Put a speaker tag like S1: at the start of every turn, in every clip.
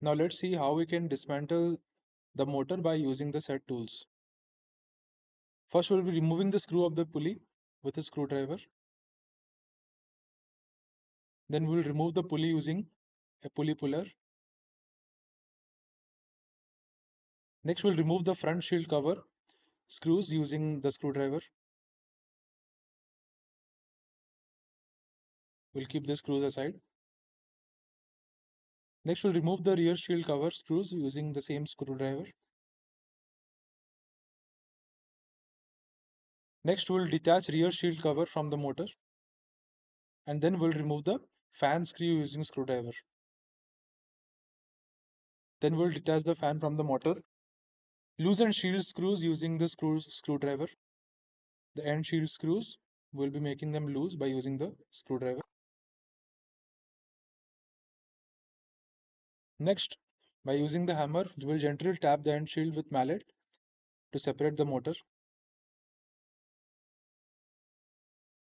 S1: Now let's see how we can dismantle the motor by using the set tools. First, we'll be removing the screw of the pulley with a screwdriver. Then we'll remove the pulley using a pulley puller. Next, we'll remove the front shield cover screws using the screwdriver. We'll keep the screws aside. Next, we'll remove the rear shield cover screws using the same screwdriver. Next, we'll detach rear shield cover from the motor, and then we'll remove the fan screw using screwdriver. Then we'll detach the fan from the motor. Loosen shield screws using the screwdriver. The end shield screws, we'll be making them loose by using the screwdriver. Next, by using the hammer, we'll gently tap the end shield with mallet to separate the motor.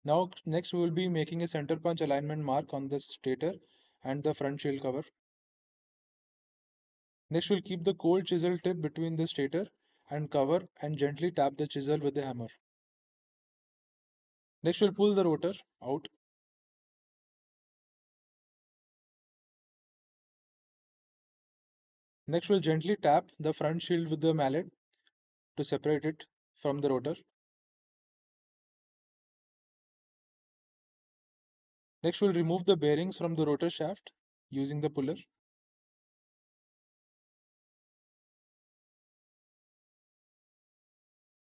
S1: Now, next we will be making a center punch alignment mark on the stator and the front shield cover. Next, we'll keep the cold chisel tip between the stator and cover and gently tap the chisel with the hammer. Next, we'll pull the rotor out. Next, we'll gently tap the front shield with the mallet to separate it from the rotor. Next, we'll remove the bearings from the rotor shaft using the puller.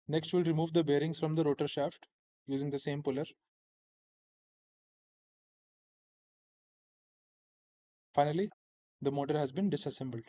S1: Next, we'll remove the bearings from the rotor shaft using the same puller. Finally, the motor has been disassembled.